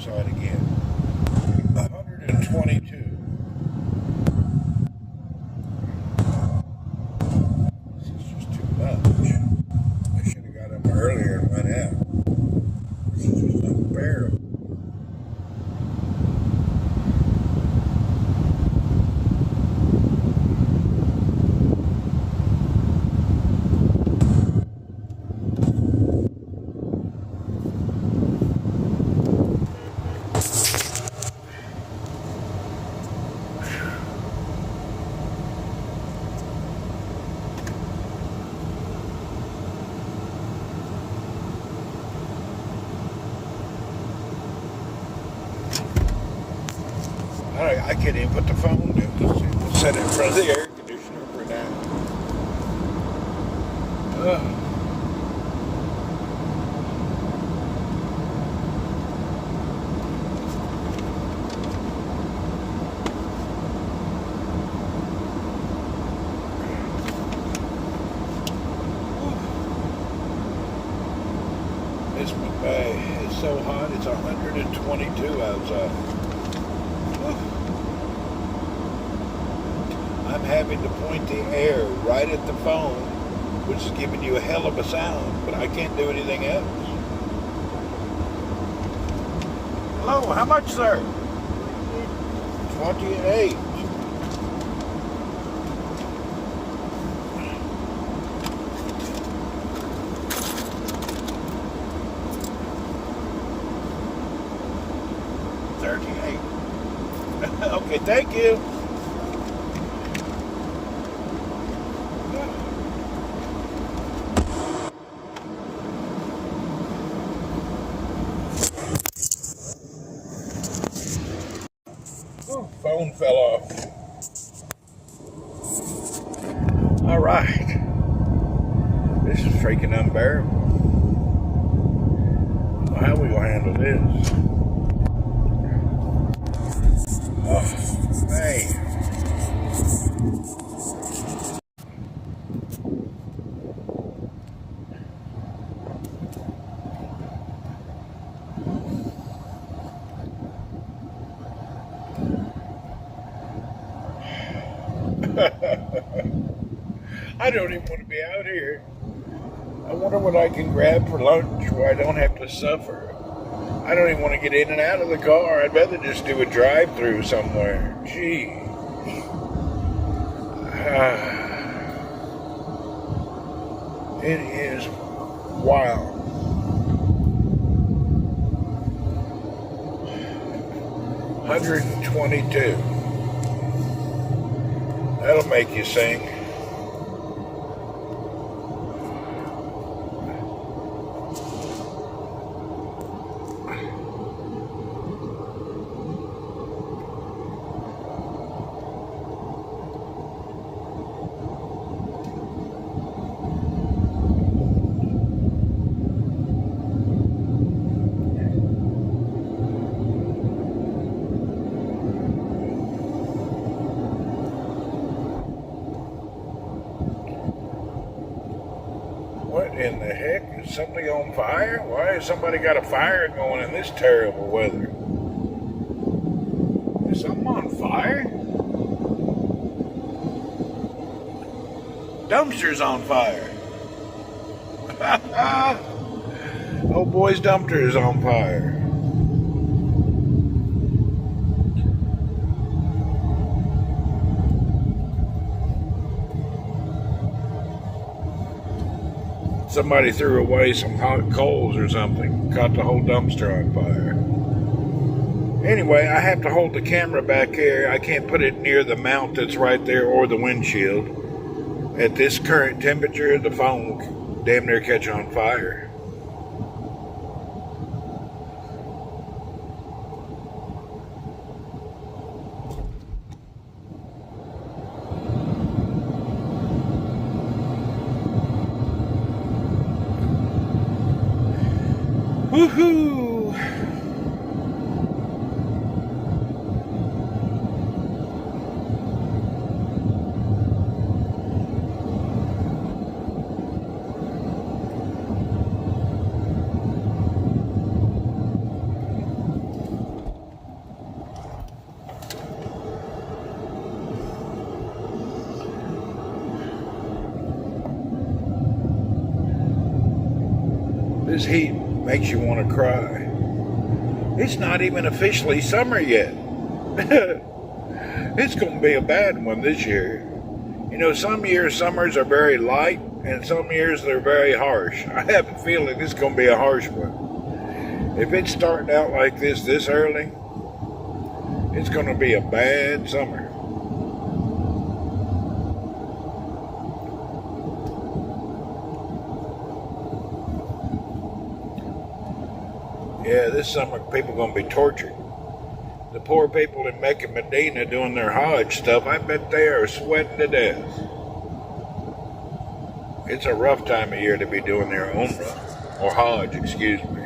outside again. 122. This is just too much. I should have got up earlier and went out. This is just unbearable. I can't even put the phone down. Just set it in front of the air conditioner for now. It's so hot. It's 122 outside. I'm having to point the air right at the phone, which is giving you a hell of a sound, but I can't do anything else. Hello, how much, sir? 28. Okay, thank you. Oh, phone fell off. All right. This is freaking unbearable. How are we gonna handle this? Oh, man. I don't even want to be out here. I wonder what I can grab for lunch where I don't have to suffer. I don't even want to get in and out of the car. I'd rather just do a drive-through somewhere. Gee. It is wild. $122. That'll make you sing. What in the heck? Is something on fire? Why has somebody got a fire going in this terrible weather? Is something on fire? Dumpster's on fire. Oh boy's dumpster is on fire. Somebody threw away some hot coals or something, caught the whole dumpster on fire. Anyway, I have to hold the camera back here. I can't put it near the mount that's right there or the windshield. At this current temperature, the phone will damn near catch on fire. Woohoo! This heat makes you want to cry. It's not even officially summer yet. It's going to be a bad one this year. You know, some years summers are very light, and some years they're very harsh. I have a feeling it's going to be a harsh one. If it's starting out like this early, it's going to be a bad summer. Yeah, this summer people are going to be tortured. The poor people in Mecca and Medina doing their Hajj stuff, I bet they are sweating to death. It's a rough time of year to be doing their Umrah, or Hajj, excuse me.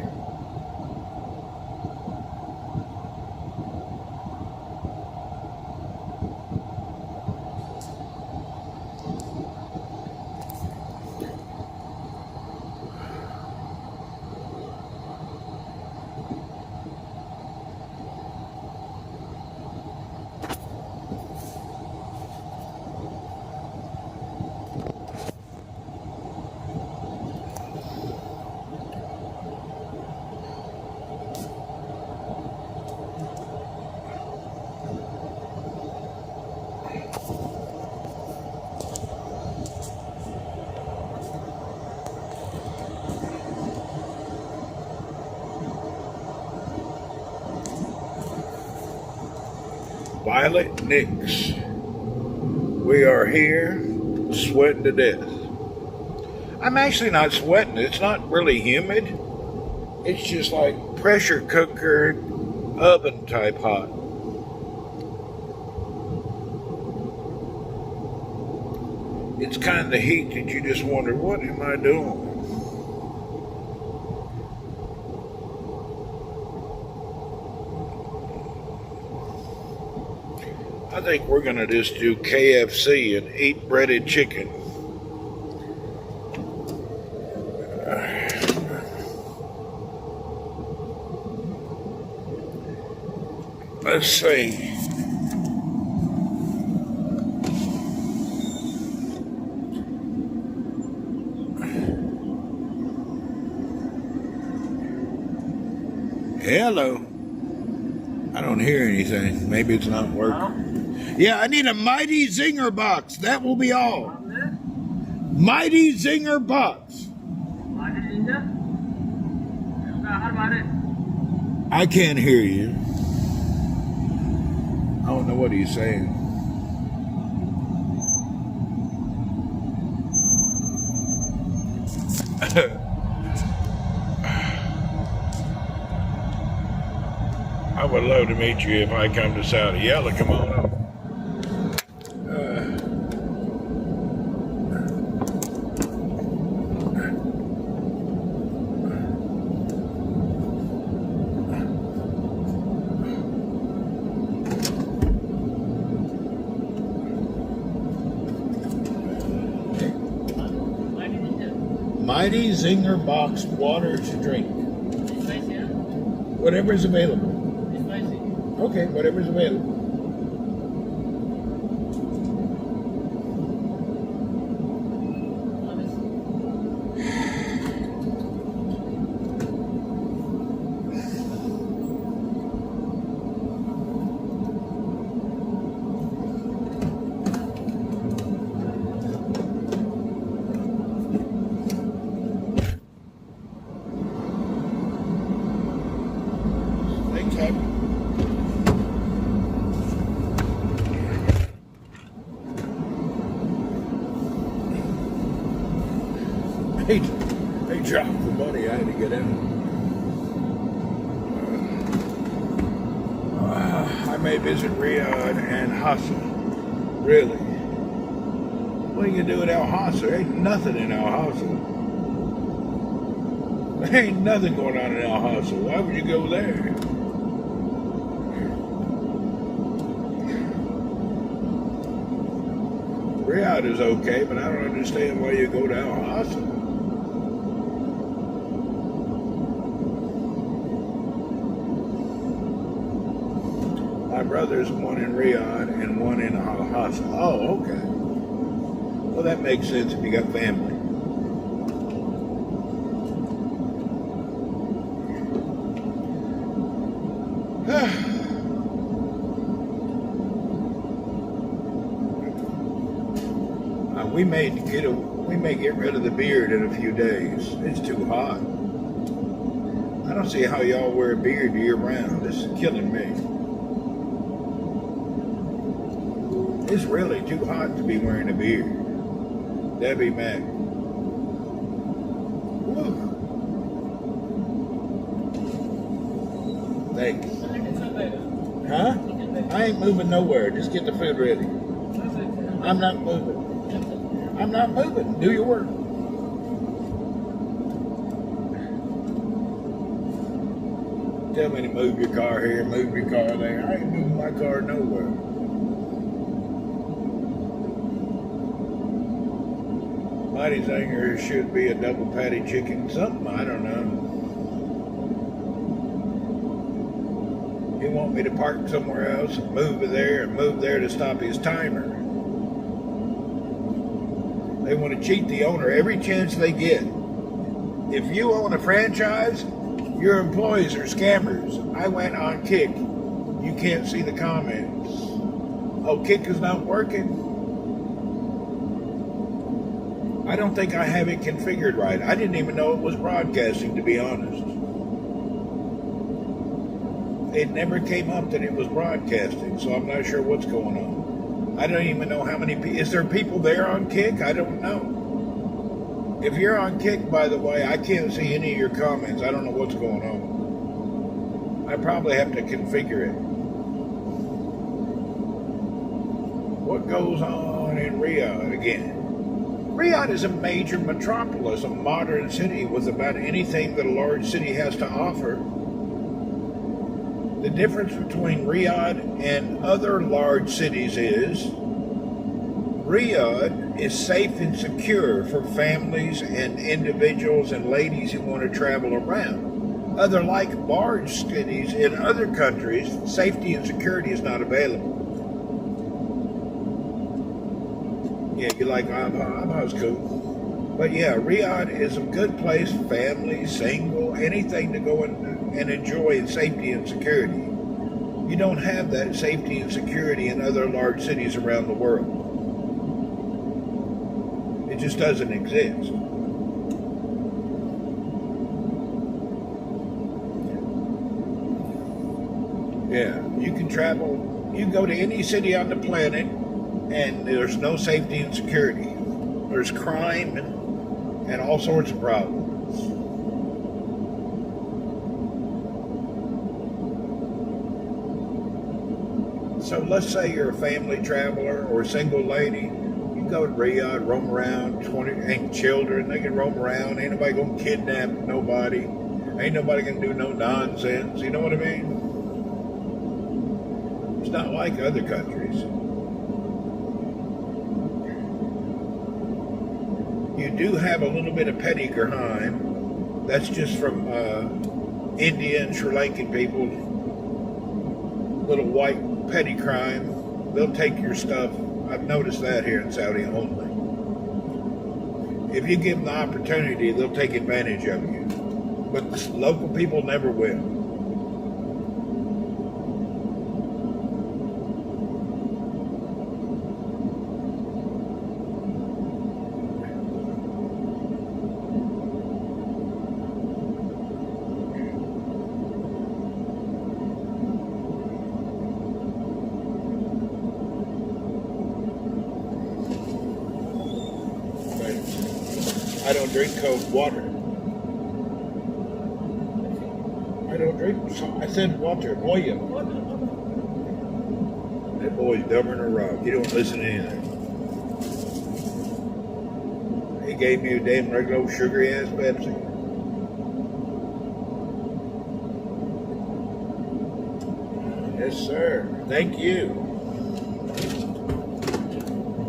Violet Nix. We are here sweating to death. I'm actually not sweating. It's not really humid. It's just like pressure cooker oven type hot. It's kind of heat that you just wonder, what am I doing? I think we're going to just do KFC and eat breaded chicken. Let's see. Hello. I don't hear anything. Maybe it's not working. Yeah, I need a Mighty Zinger box. That will be all. Mighty Zinger box. I can't hear you. I don't know what he's saying. I would love to meet you if I come to Saudi. Yalla, come on up. Mighty Zinger box water to drink. Whatever's available. Okay, whatever's available. They dropped the money. I had to get in. I may visit Riyadh and Hassa. Really? What are you gonna do at Al Hassa? There ain't nothing in Al Hassa. There ain't nothing going on in Al Hassa. Why would you go there? Riyadh is okay, but I don't understand why you go to Al Hassa. My brother's one in Riyadh and one in Al Hassa. Oh, okay. Well, that makes sense if you got family. We may get rid of the beard in a few days. It's too hot. I don't see how y'all wear a beard year round. This is killing me. It's really too hot to be wearing a beard. Debbie Mac. Woo. Thanks. Huh? I ain't moving nowhere. Just get the food ready. I'm not moving. I'm not moving. Do your work. Tell me to move your car here, move your car there. I ain't moving my car nowhere. Mighty Zinger should be a double patty chicken. Something, I don't know. He want me to park somewhere else and move there and move there to stop his timer. They want to cheat the owner every chance they get. If you own a franchise, your employees are scammers. I went on Kick. You can't see the comments. Oh, Kick is not working. I don't think I have it configured right. I didn't even know it was broadcasting, to be honest. It never came up that it was broadcasting, so I'm not sure what's going on. I don't even know how many people. Is there people there on Kick? I don't know. If you're on Kick, by the way, I can't see any of your comments. I don't know what's going on. I probably have to configure it. What goes on in Riyadh again? Riyadh is a major metropolis, a modern city with about anything that a large city has to offer. The difference between Riyadh and other large cities is Riyadh is safe and secure for families and individuals and ladies who want to travel around. Other like large cities in other countries, safety and security is not available. Yeah, you like Abha's cool. But yeah, Riyadh is a good place, family, single, anything to go and enjoy safety and security. You don't have that safety and security in other large cities around the world. It just doesn't exist. Yeah, you can travel, you can go to any city on the planet and there's no safety and security. There's crime and all sorts of problems. So let's say you're a family traveler or a single lady. You go to Riyadh, roam around, 20 children, they can roam around. Ain't nobody gonna kidnap nobody. Ain't nobody gonna do no nonsense. You know what I mean? It's not like other countries. You do have a little bit of petty crime. That's just from India and Sri Lankan people. Little white petty crime. They'll take your stuff. I've noticed that here in Saudi only. If you give them the opportunity, they'll take advantage of you. But the local people never will. I don't drink cold water. I don't drink. I said water. Oil. That boy's dumber than a rock. He don't listen to anything. He gave me a damn regular old sugary ass Pepsi. Yes, sir. Thank you.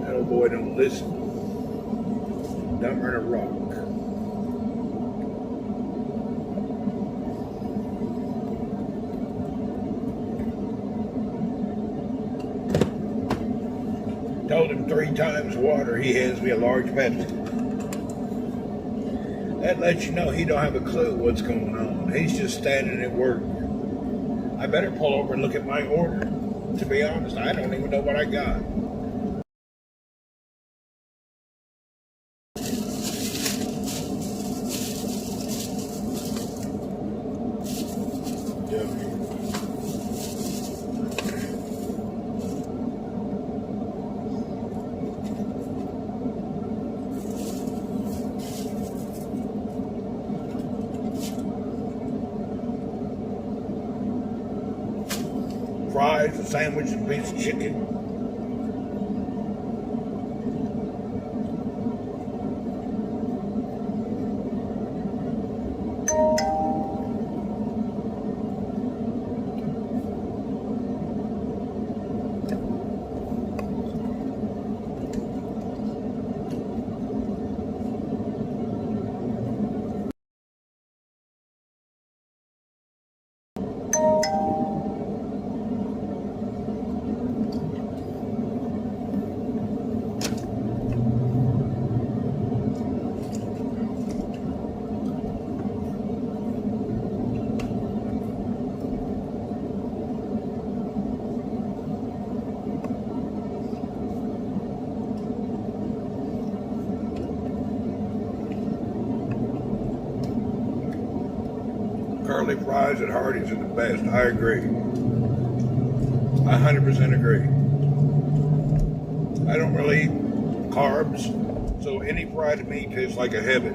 That old boy don't listen. Dumber than a rock. Told him 3 times water, he hands me a large Pepsi. That lets you know he don't have a clue what's going on. He's just standing at work. I better pull over and look at my order. To be honest, I don't even know what I got. Fries, a sandwich, and a piece of chicken. Curly fries at Hardee's are the best. I agree. I 100% agree. I don't really eat carbs, so any fried meat tastes like a heaven.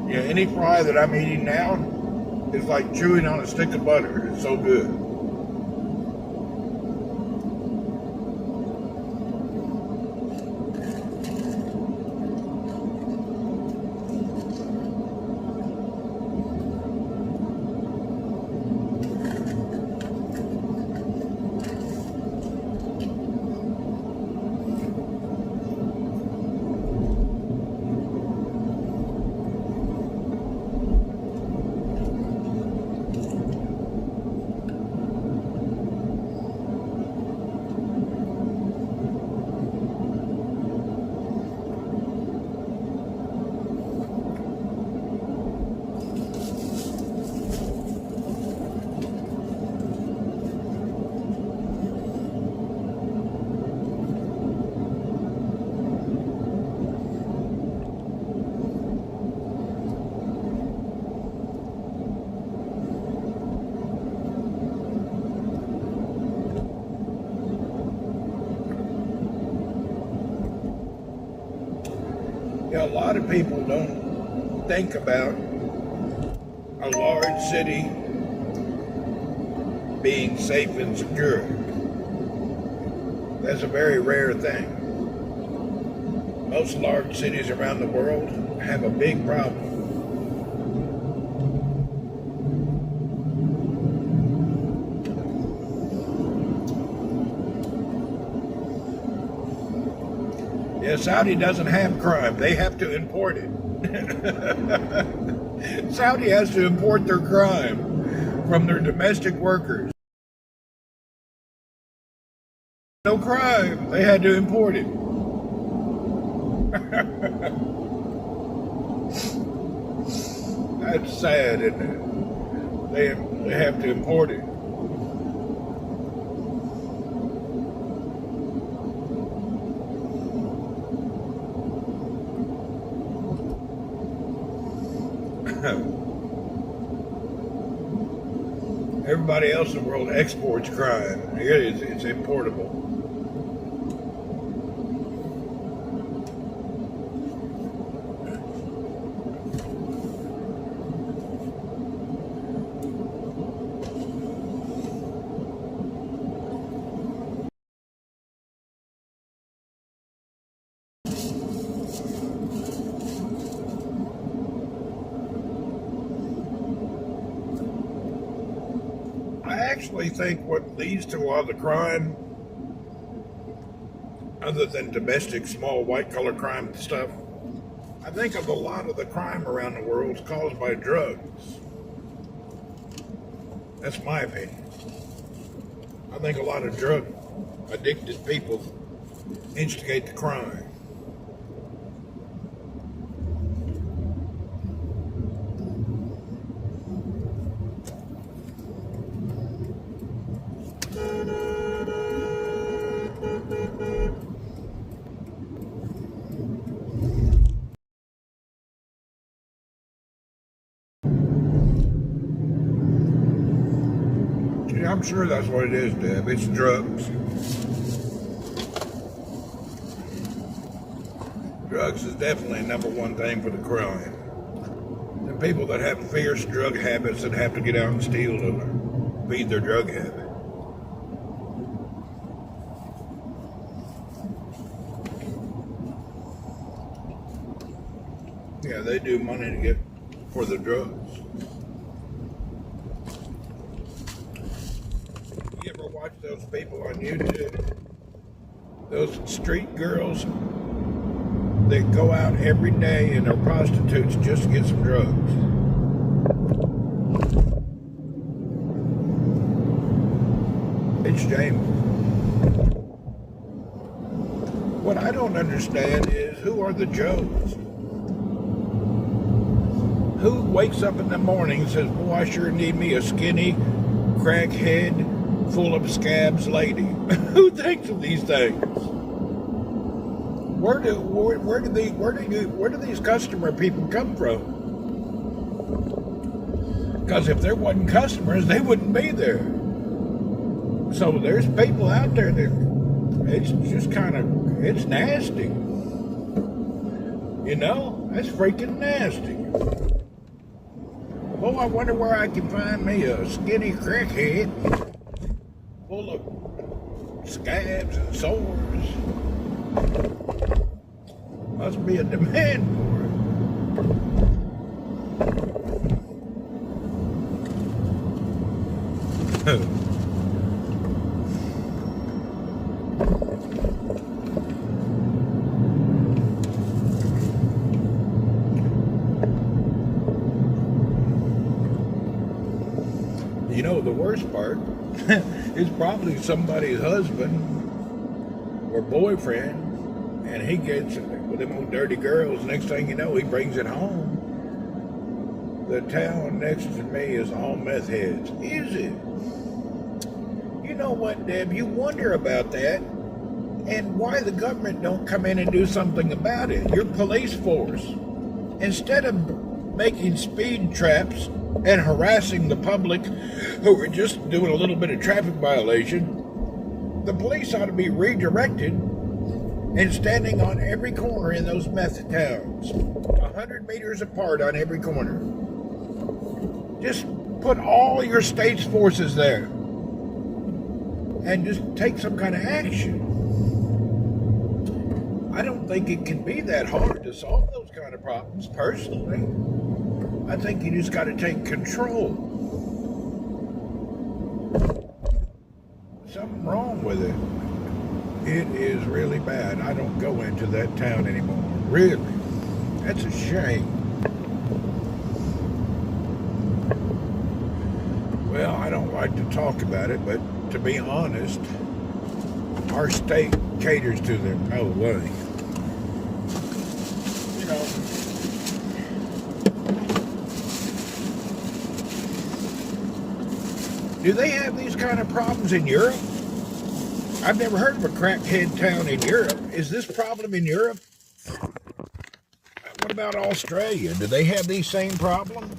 Yeah, any fry that I'm eating now is like chewing on a stick of butter. It's so good. Yeah, a lot of people don't think about a large city being safe and secure. That's a very rare thing. Most large cities around the world have a big problem. Yeah, Saudi doesn't have crime. They have to import it. Saudi has to import their crime from their domestic workers. No crime. They had to import it. That's sad, isn't it? They have to import it. Everybody else in the world exports crime. Here it's importable. I actually think what leads to a lot of the crime, other than domestic small white collar crime stuff, I think of a lot of the crime around the world is caused by drugs. That's my opinion. I think a lot of drug addicted people instigate the crime. I'm sure that's what it is, Deb. It's drugs. Drugs is definitely number one thing for the crime. The people that have fierce drug habits that have to get out and steal to feed their drug habit. Yeah, they do money to get for the drugs. You ever watch those people on YouTube? Those street girls that go out every day and are prostitutes just to get some drugs. It's shameful. What I don't understand is, who are the Joes? Who wakes up in the morning and says, boy, I sure need me a skinny, crackhead, full of scabs lady? Who thinks of these things? Where do these customer people come from? Because if there wasn't customers, they wouldn't be there. So there's people out there that it's just it's nasty. You know, that's freaking nasty. Oh, I wonder where I can find me a skinny crackhead full of scabs and sores. Must be a demand for it. You know, the worst part is probably somebody's husband or boyfriend, and he gets with them old dirty girls. Next thing you know, he brings it home. The town next to me is all meth heads. Is it? You know what, Deb? You wonder about that, and why the government don't come in and do something about it. Your police force, instead of making speed traps and harassing the public who are just doing a little bit of traffic violation, the police ought to be redirected and standing on every corner in those meth towns, 100 meters apart on every corner. Just put all your state's forces there and just take some kind of action. I don't think it can be that hard to solve those kind of problems, personally. I think you just got to take control. Something wrong with it. It is really bad. I don't go into that town anymore. Really. That's a shame. Well, I don't like to talk about it, but to be honest, our state caters to them no way. You know, do they have these kind of problems in Europe? I've never heard of a crackhead town in Europe. Is this problem in Europe? What about Australia? Do they have these same problems?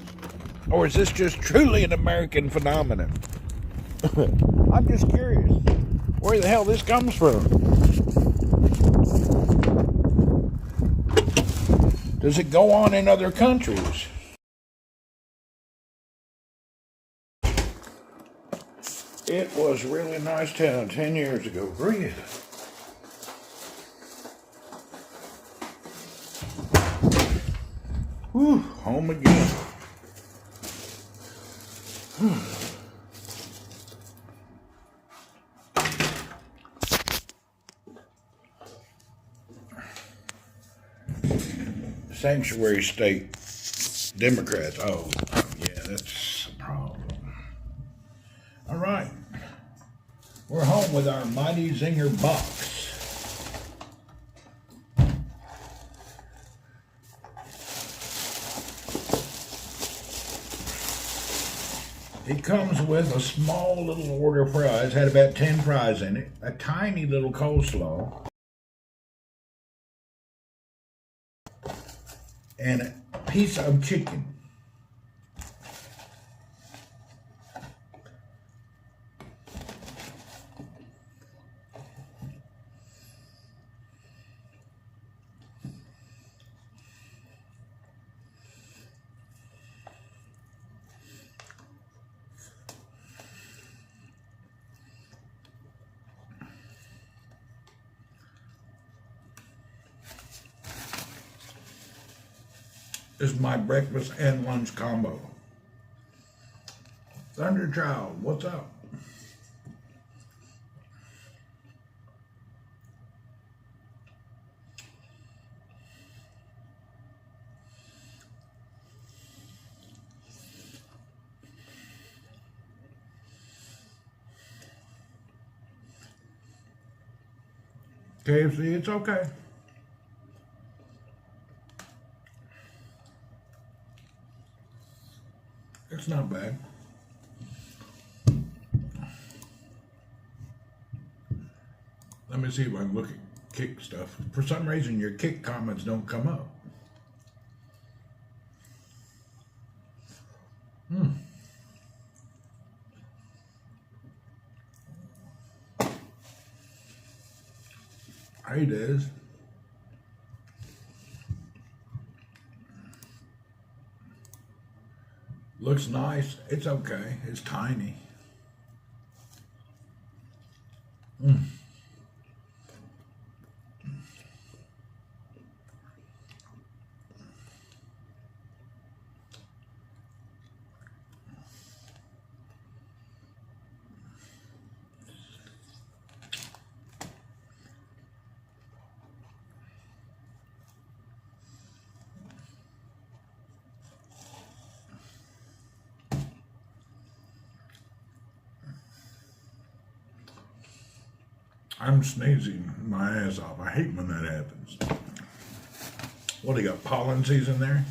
Or is this just truly an American phenomenon? I'm just curious where the hell this comes from. Does it go on in other countries? It was a really nice town 10 years ago. Breathe. Whew, home again. Sanctuary state Democrats. Oh, yeah, that's a problem. All right. We're home with our Mighty Zinger box. It comes with a small little order of fries, had about 10 fries in it, a tiny little coleslaw, and a piece of chicken. is my breakfast and lunch combo. Thunderchild, what's up? KFC, it's okay. It's not bad. Let me see if I can look at kick stuff. For some reason, your kick comments don't come up. Hey, Des. Looks nice. It's okay. It's tiny. I'm sneezing my ass off. I hate when that happens. What, do you got pollen season there?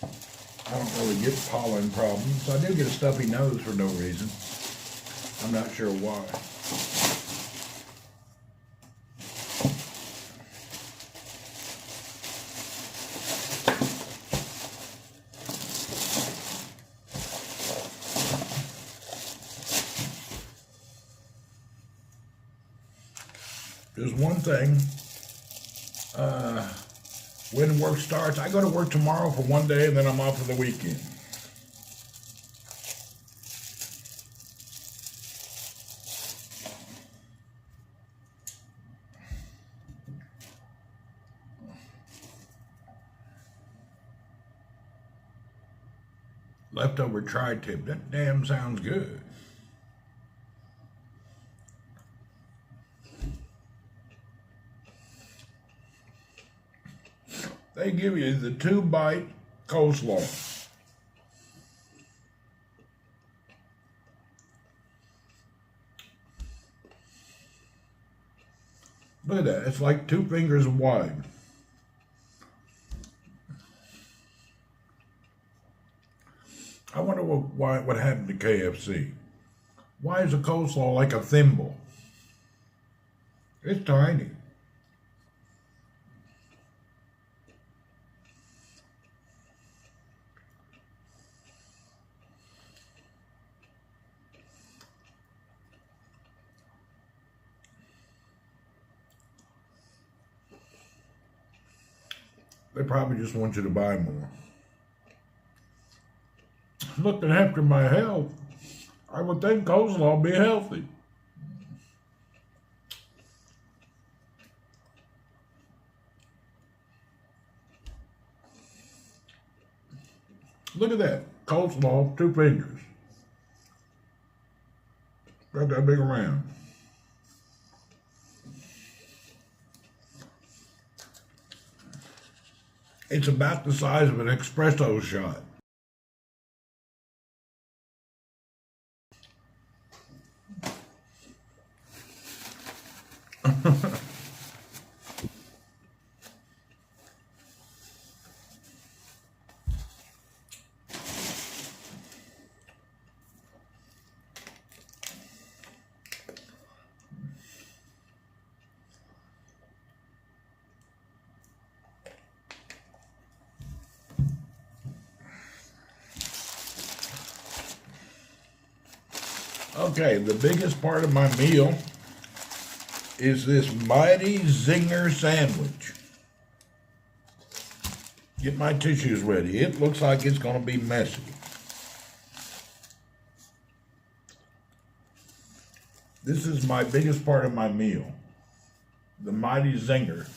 I don't really get pollen problems. I do get a stuffy nose for no reason. I'm not sure why. There's one thing, when work starts, I go to work tomorrow for one day and then I'm off for the weekend. Leftover tri-tip, that damn sounds good. They give you the 2-bite coleslaw. Look at that, it's like 2 fingers wide. I wonder what happened to KFC. Why is a coleslaw like a thimble? It's tiny. They probably just want you to buy more. Looking after my health, I would think coleslaw would be healthy. Look at that, coleslaw, 2 fingers. Got that big around. It's about the size of an espresso shot. Okay, the biggest part of my meal is this Mighty Zinger sandwich. Get my tissues ready. It looks like it's going to be messy. This is my biggest part of my meal. The Mighty Zinger.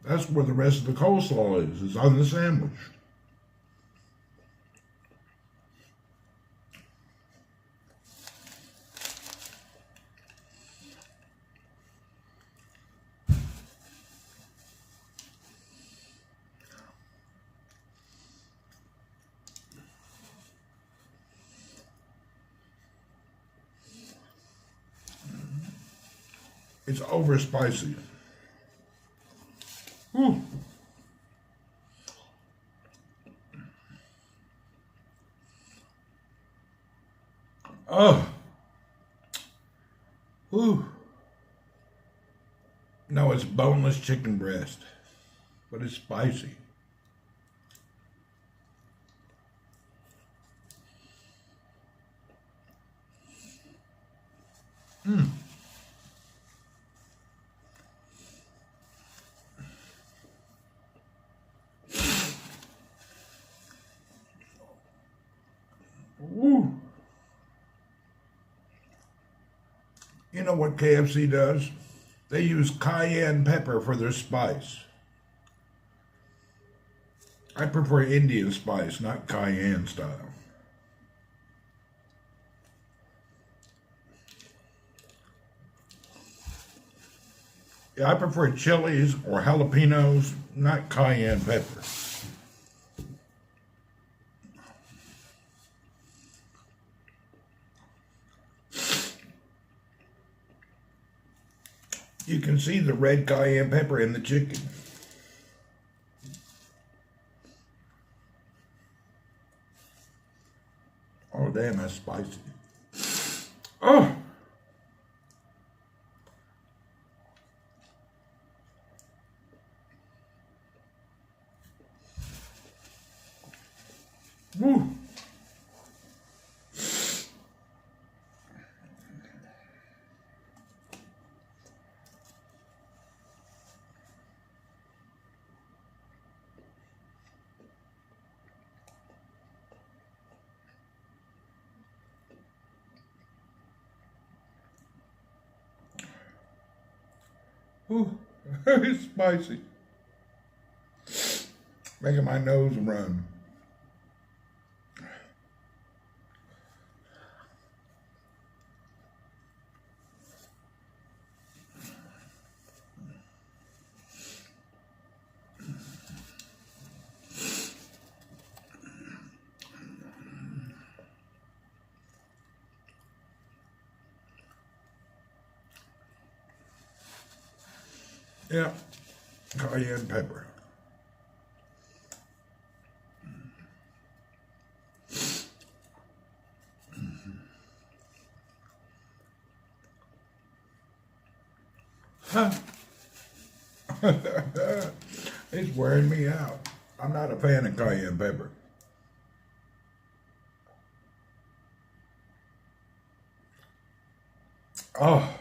That's where the rest of the coleslaw is on the sandwich. It's over spicy. Whew. Oh. Whew. No, it's boneless chicken breast, but it's spicy. Mmm. Woo. You know what KFC does? They use cayenne pepper for their spice. I prefer Indian spice, not cayenne style. Yeah, I prefer chilies or jalapenos, not cayenne pepper. You can see the red cayenne pepper in the chicken. Oh, damn, that's spicy. Oh! Woo! Ooh, it's spicy. Making my nose run. Yeah, cayenne pepper. Huh. It's wearing me out. I'm not a fan of cayenne pepper. Oh.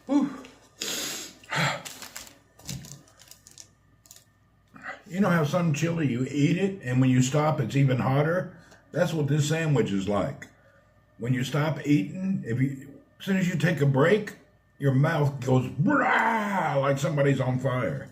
Whew. You know how some chili, you eat it, and when you stop, it's even hotter? That's what this sandwich is like. When you stop eating, as soon as you take a break, your mouth goes brah, like somebody's on fire.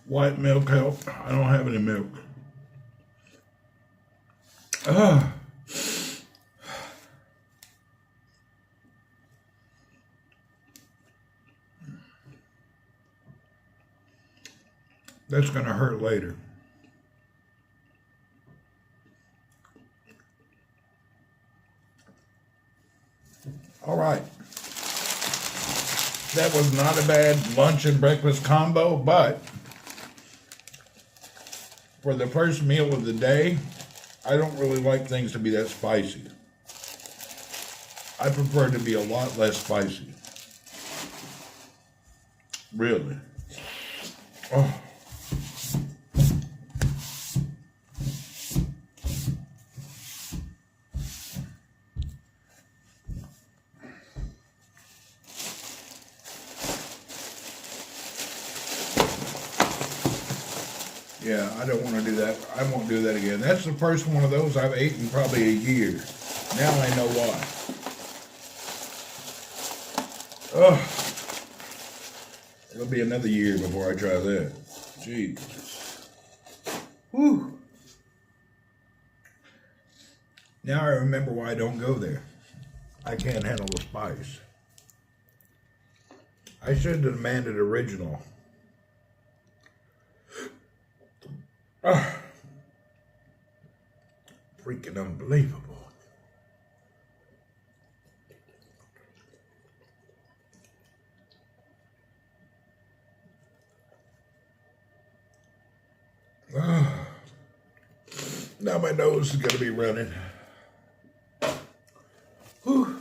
White milk help? I don't have any milk. Ah. That's going to hurt later. All right. That was not a bad lunch and breakfast combo, but for the first meal of the day, I don't really like things to be that spicy. I prefer it to be a lot less spicy. Really. Oh. Yeah, I don't want to do that. I won't do that again. That's the first one of those I've eaten in probably a year. Now I know why. Oh, it'll be another year before I try that. Jesus. Whew. Now I remember why I don't go there. I can't handle the spice. I should have demanded original. Freaking unbelievable. Now my nose is going to be running. Whew.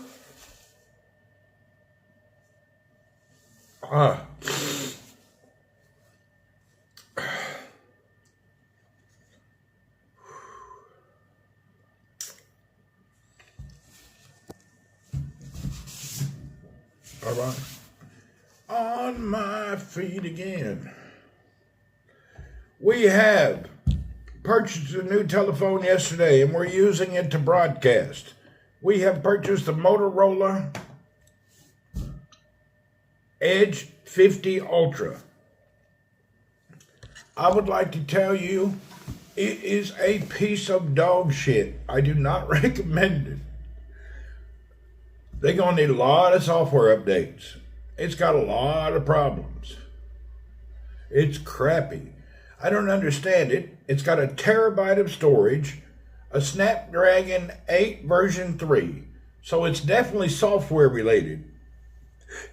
All right. On my feet again. We have purchased a new telephone yesterday and we're using it to broadcast. We have purchased the Motorola Edge 50 Ultra. I would like to tell you, it is a piece of dog shit. I do not recommend it. They're going to need a lot of software updates. It's got a lot of problems. It's crappy. I don't understand it. It's got a terabyte of storage, a Snapdragon 8 version 3. So it's definitely software related.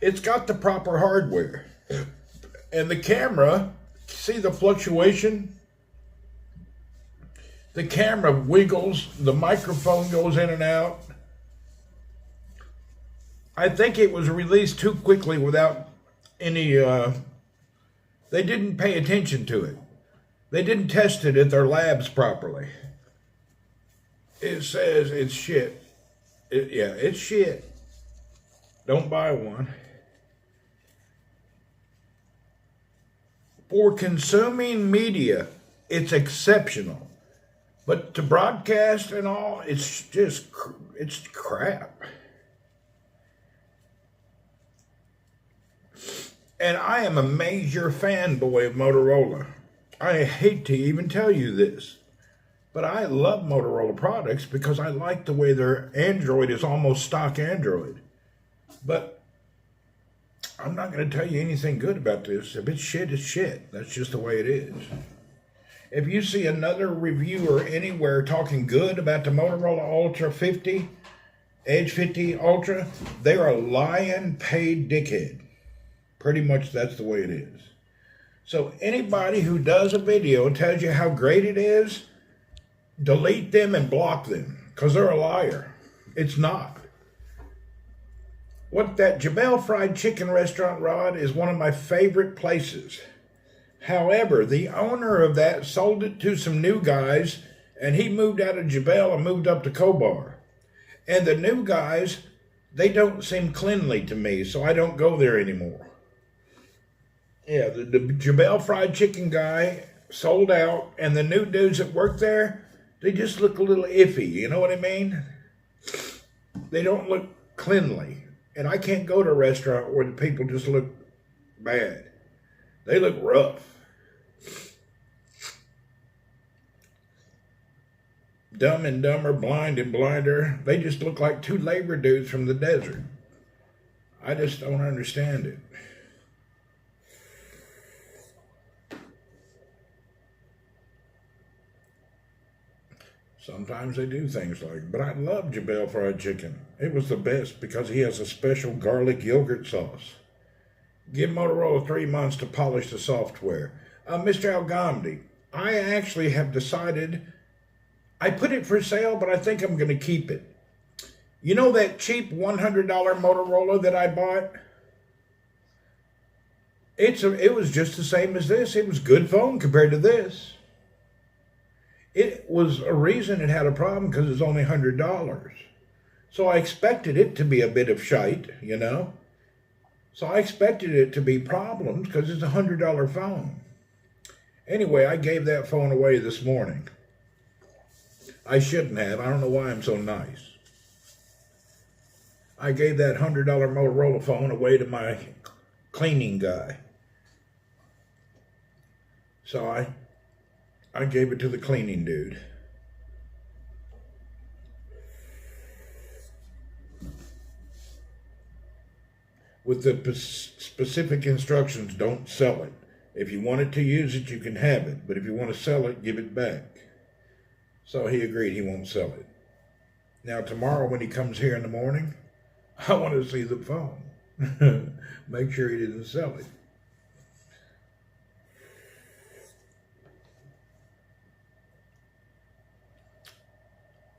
It's got the proper hardware. And the camera, see the fluctuation? The camera wiggles, the microphone goes in and out. I think it was released too quickly without any, they didn't pay attention to it. They didn't test it at their labs properly. It says it's shit. It's shit. Don't buy one. For consuming media, it's exceptional. But to broadcast and all, it's crap. And I am a major fanboy of Motorola. I hate to even tell you this, but I love Motorola products because I like the way their Android is almost stock Android. But I'm not going to tell you anything good about this. If it's shit, it's shit. That's just the way it is. If you see another reviewer anywhere talking good about the Motorola Ultra 50, Edge 50 Ultra, they're a lying paid dickhead. Pretty much that's the way it is. So anybody who does a video and tells you how great it is, delete them and block them because they're a liar. It's not. What that Jabel Fried Chicken restaurant, Rod, is one of my favorite places. However, the owner of that sold it to some new guys and he moved out of Jabel and moved up to Cobar. And the new guys, they don't seem cleanly to me, so I don't go there anymore. Yeah, the Jabel Fried Chicken guy sold out, and the new dudes that work there, they just look a little iffy, you know what I mean? They don't look cleanly. And I can't go to a restaurant where the people just look bad. They look rough. Dumb and Dumber, Blind and Blinder. They just look like two labor dudes from the desert. I just don't understand it. Sometimes they do things like, but I love Jabel fried chicken. It was the best because he has a special garlic yogurt sauce. Give Motorola 3 months to polish the software. Mr. Al-Ghamdi, I actually have decided, I put it for sale, but I think I'm going to keep it. You know that cheap $100 Motorola that I bought? It was just the same as this. It was a good phone compared to this. It was a reason it had a problem because it's only $100. So I expected it to be a bit of shite, you know. So I expected it to be problems because it's a $100 phone. Anyway, I gave that phone away this morning. I shouldn't have. I don't know why I'm so nice. I gave that $100 Motorola phone away to my cleaning guy. So I gave it to the cleaning dude. With the specific instructions, don't sell it. If you want it to use it, you can have it. But if you want to sell it, give it back. So he agreed he won't sell it. Now tomorrow when he comes here in the morning, I want to see the phone. Make sure he didn't sell it.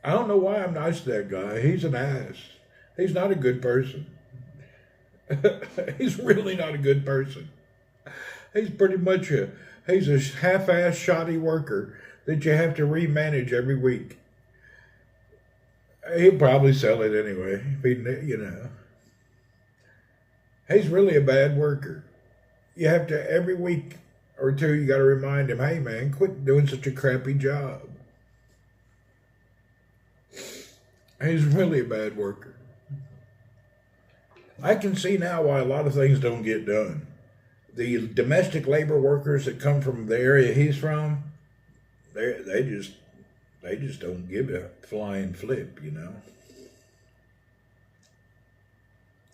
I don't know why I'm nice to that guy. He's an ass. He's not a good person. He's really not a good person. He's pretty much he's a half-ass shoddy worker that you have to remanage every week. He'll probably sell it anyway, if he, you know. He's really a bad worker. You have to, every week or two, you got to remind him, hey man, quit doing such a crappy job. He's really a bad worker. I can see now why a lot of things don't get done. The domestic labor workers that come from the area he's from, they just don't give a flying flip, you know.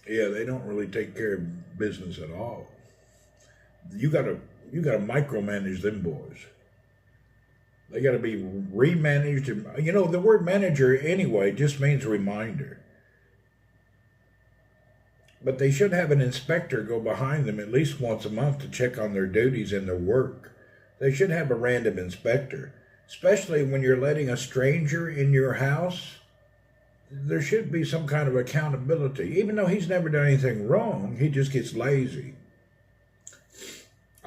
Yeah, they don't really take care of business at all. You gotta micromanage them boys. They gotta be remanaged. And, you know, the word manager anyway just means reminder. But they should have an inspector go behind them at least once a month to check on their duties and their work. They should have a random inspector, especially when you're letting a stranger in your house. There should be some kind of accountability. Even though he's never done anything wrong, he just gets lazy.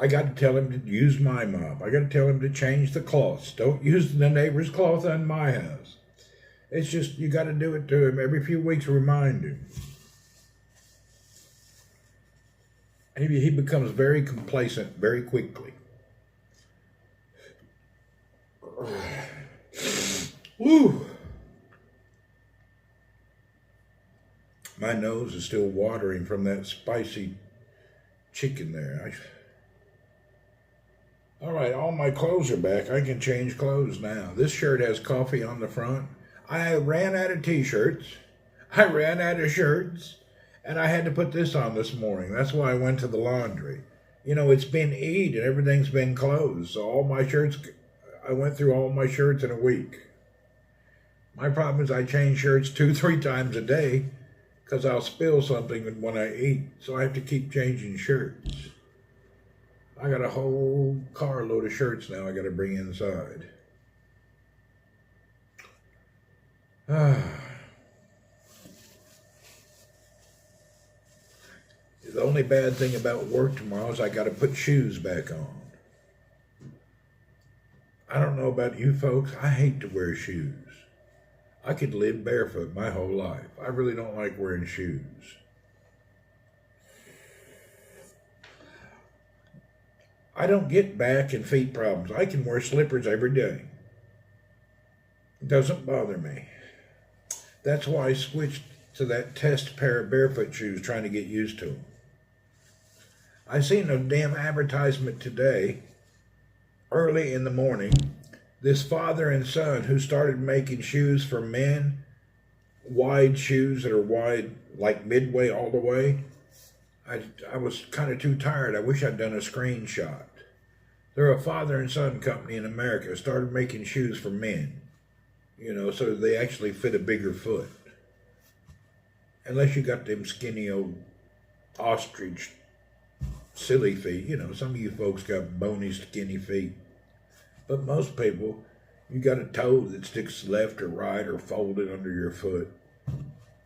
I got to tell him to use my mop. I got to tell him to change the cloths. Don't use the neighbor's cloth on my house. It's just, you got to do it to him every few weeks, remind him. He becomes very complacent very quickly. Woo! My nose is still watering from that spicy chicken there. All right, all my clothes are back. I can change clothes now. This shirt has coffee on the front. I ran out of t-shirts. I ran out of shirts. And I had to put this on this morning. That's why I went to the laundry. You know, it's been Eid and everything's been closed. So all my shirts, I went through all my shirts in a week. My problem is I change shirts 2-3 times a day because I'll spill something when I eat. So I have to keep changing shirts. I got a whole carload of shirts now I got to bring inside. The only bad thing about work tomorrow is I got to put shoes back on. I don't know about you folks. I hate to wear shoes. I could live barefoot my whole life. I really don't like wearing shoes. I don't get back and feet problems. I can wear slippers every day. It doesn't bother me. That's why I switched to that test pair of barefoot shoes, trying to get used to them. I seen a damn advertisement today, early in the morning, this father and son who started making shoes for men, wide shoes that are wide, like midway all the way. I was kind of too tired. I wish I'd done a screenshot. They're a father and son company in America, started making shoes for men, so they actually fit a bigger foot. Unless you got them skinny old ostrich silly feet. Some of you folks got bony skinny feet. But most people, you got a toe that sticks left or right or folded under your foot.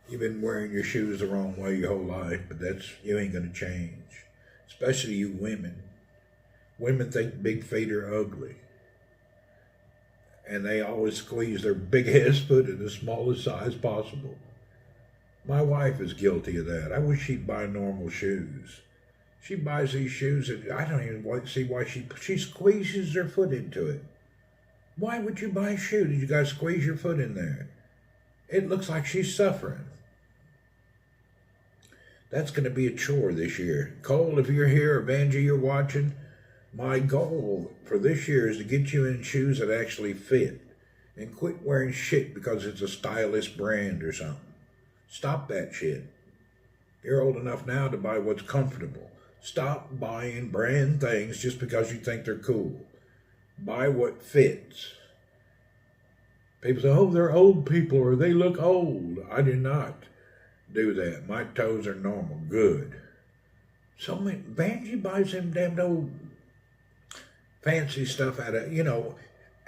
You've been wearing your shoes the wrong way your whole life, but you ain't going to change. Especially you women. Women think big feet are ugly. And they always squeeze their big ass foot in the smallest size possible. My wife is guilty of that. I wish she'd buy normal shoes. She buys these shoes and I don't even see why she squeezes her foot into it. Why would you buy a shoe? Did you guys squeeze your foot in there? It looks like she's suffering. That's going to be a chore this year. Cole, if you're here, or Vanjie, you're watching, my goal for this year is to get you in shoes that actually fit. And quit wearing shit because it's a stylish brand or something. Stop that shit. You're old enough now to buy what's comfortable. Stop buying brand things just because you think they're cool. Buy what fits. People say, oh, they're old people or they look old. I do not do that. My toes are normal. Good. So many, Vanjie buys them damn old fancy stuff out of,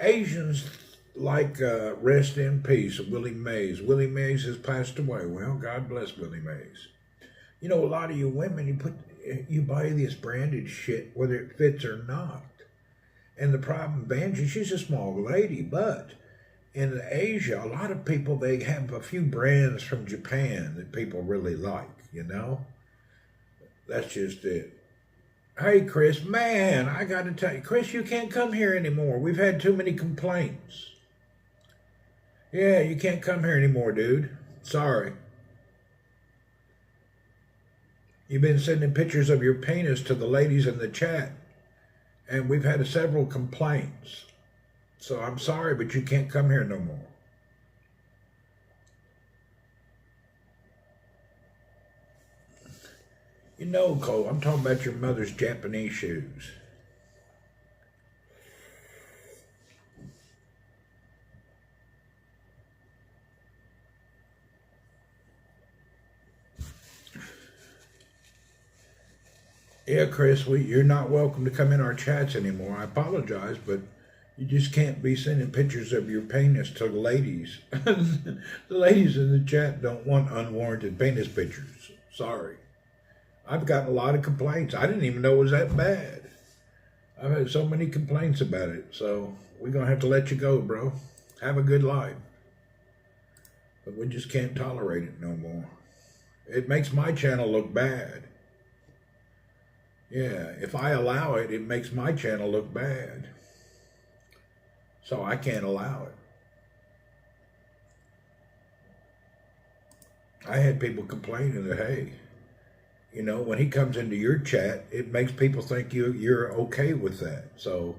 Asians like rest in peace, Willie Mays. Willie Mays has passed away. Well, God bless Willie Mays. A lot of you women, you buy this branded shit, whether it fits or not. And the problem, Vanjie, she's a small lady, but in Asia, a lot of people, they have a few brands from Japan that people really like, That's just it. Hey, Chris, man, I got to tell you, Chris, you can't come here anymore. We've had too many complaints. Yeah, you can't come here anymore, dude. Sorry. You've been sending pictures of your penis to the ladies in the chat, and we've had several complaints. So I'm sorry, but you can't come here no more. Cole, I'm talking about your mother's Japanese shoes. Yeah, Chris, you're not welcome to come in our chats anymore. I apologize, but you just can't be sending pictures of your penis to the ladies. The ladies in the chat don't want unwarranted penis pictures. Sorry. I've gotten a lot of complaints. I didn't even know it was that bad. I've had so many complaints about it. So we're going to have to let you go, bro. Have a good life. But we just can't tolerate it no more. It makes my channel look bad. Yeah, if I allow it, it makes my channel look bad. So I can't allow it. I had people complaining that, hey, when he comes into your chat, it makes people think you're okay with that. So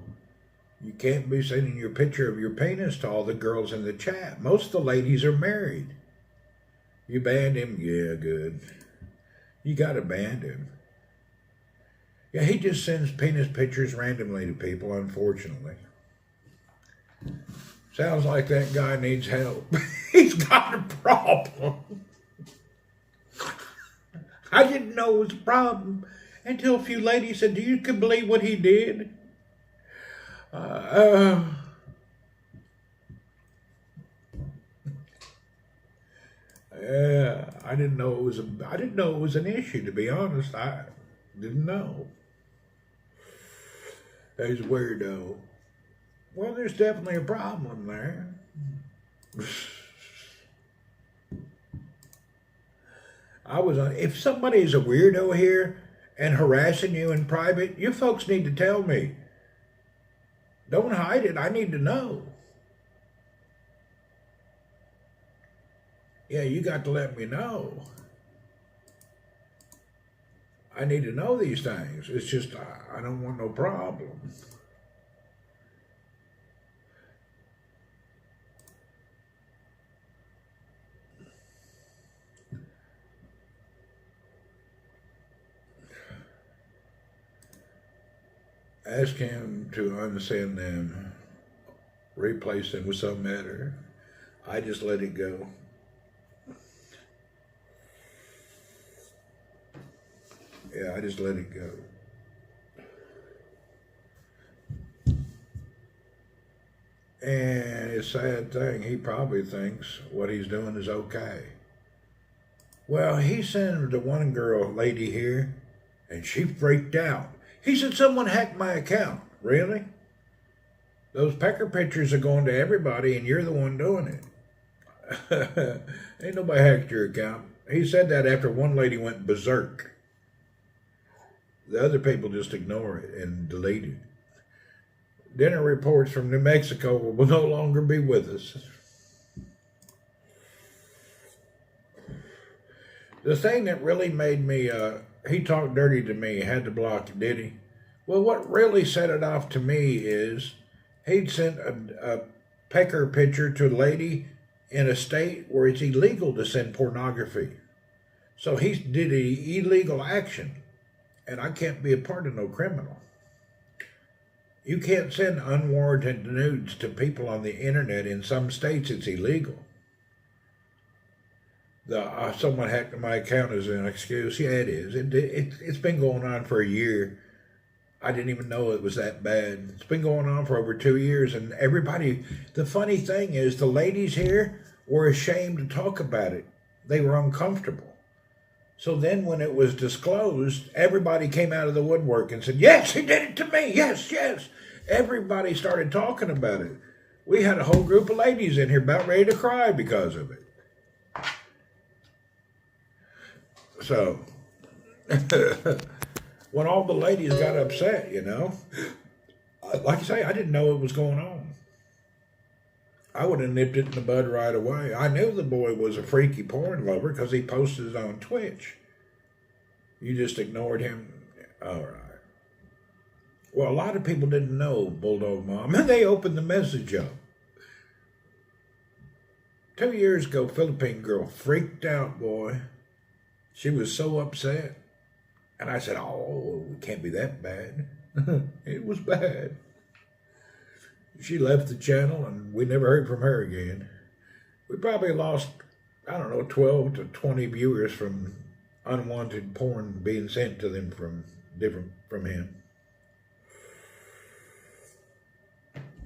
you can't be sending your picture of your penis to all the girls in the chat. Most of the ladies are married. You banned him? Yeah, good. You got to ban him. Yeah, he just sends penis pictures randomly to people, unfortunately. Sounds like that guy needs help. He's got a problem. I didn't know it was a problem until a few ladies said, do you can believe what he did? Yeah, I didn't know it was an issue, to be honest. I didn't know. He's a weirdo. Well, there's definitely a problem there. If somebody's a weirdo here and harassing you in private, you folks need to tell me. Don't hide it. I need to know. Yeah, you got to let me know. I need to know these things. It's just, I don't want no problem. Ask him to unsend them, replace them with some better. I just let it go. Yeah, I just let it go. And it's a sad thing, he probably thinks what he's doing is okay. Well, he sent the one lady here, and she freaked out. He said, someone hacked my account. Really? Those pecker pictures are going to everybody, and you're the one doing it. Ain't nobody hacked your account. He said that after one lady went berserk. The other people just ignore it and delete it. Dinner reports from New Mexico will no longer be with us. The thing that really made me, he talked dirty to me, had to block it, did he? Well, what really set it off to me is he'd sent a pecker picture to a lady in a state where it's illegal to send pornography. So he did an illegal action, and I can't be a part of no criminal. You can't send unwarranted nudes to people on the internet. In some states, it's illegal. Someone hacked my account as an excuse. Yeah, it is. It's been going on for a year. I didn't even know it was that bad. It's been going on for over 2 years, and everybody, the funny thing is the ladies here were ashamed to talk about it. They were uncomfortable. So then when it was disclosed, everybody came out of the woodwork and said, yes, he did it to me. Yes, yes. Everybody started talking about it. We had a whole group of ladies in here about ready to cry because of it. So, when all the ladies got upset, like I say, I didn't know what was going on. I would have nipped it in the bud right away. I knew the boy was a freaky porn lover because he posted it on Twitch. You just ignored him? All right. Well, a lot of people didn't know Bulldog Mom, and they opened the message up. 2 years ago, Philippine girl freaked out, boy. She was so upset. And I said, oh, it can't be that bad. It was bad. She left the channel, and we never heard from her again. We probably lost, 12 to 20 viewers from unwanted porn being sent to them from him.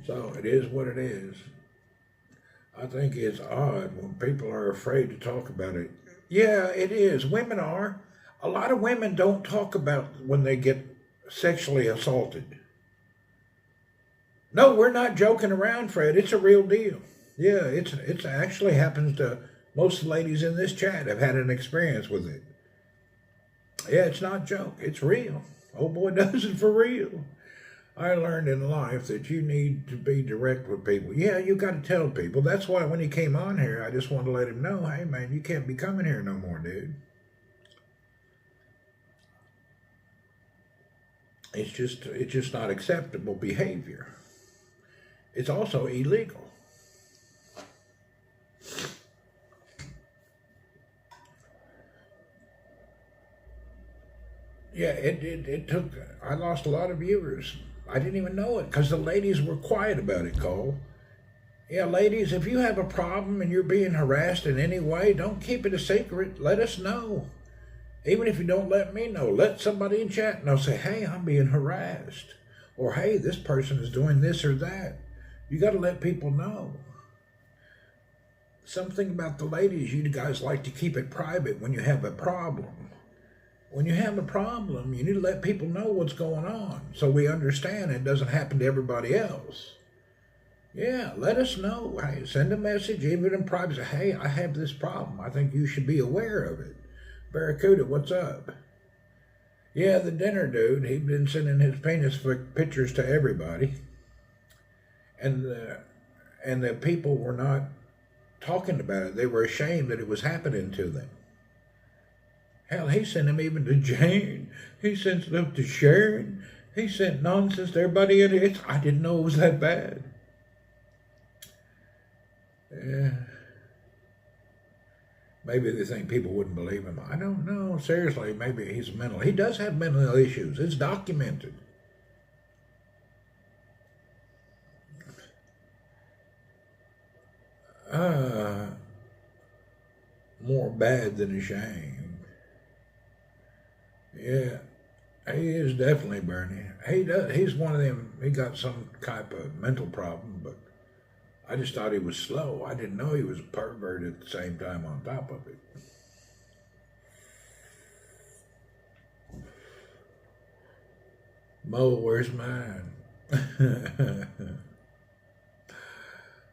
So it is what it is. I think it's odd when people are afraid to talk about it. Yeah, it is. Women are. A lot of women don't talk about when they get sexually assaulted. No, we're not joking around, Fred. It's a real deal. Yeah, it's actually happens to most ladies in this chat have had an experience with it. Yeah, it's not a joke. It's real. Old boy does it for real. I learned in life that you need to be direct with people. Yeah, you got to tell people. That's why when he came on here, I just wanted to let him know, hey, man, you can't be coming here no more, dude. It's just not acceptable behavior. It's also illegal. Yeah, it took, I lost a lot of viewers. I didn't even know it because the ladies were quiet about it, Cole. Yeah, ladies, if you have a problem and you're being harassed in any way, don't keep it a secret. Let us know. Even if you don't let me know, let somebody in chat know. Say, hey, I'm being harassed. Or, hey, this person is doing this or that. You got to let people know. Something about the ladies, you guys like to keep it private when you have a problem. When you have a problem, you need to let people know what's going on so we understand it doesn't happen to everybody else. Yeah, let us know. Hey, send a message, even in private. Say, hey, I have this problem. I think you should be aware of it. Barracuda, what's up? Yeah, the dinner dude, he'd been sending his penis pictures to everybody. And the people were not talking about it. They were ashamed that it was happening to them. Hell, he sent them even to Jane. He sent stuff to Sharon. He sent nonsense to everybody. I didn't know it was that bad. Yeah. Maybe they think people wouldn't believe him. I don't know. Seriously, maybe he's mental. He does have mental issues. It's documented. more bad than a shame. Yeah, he is definitely Bernie. He's one of them. He got some type of mental problem, but I just thought he was slow. I didn't know he was a pervert at the same time on top of it. Mo, where's mine?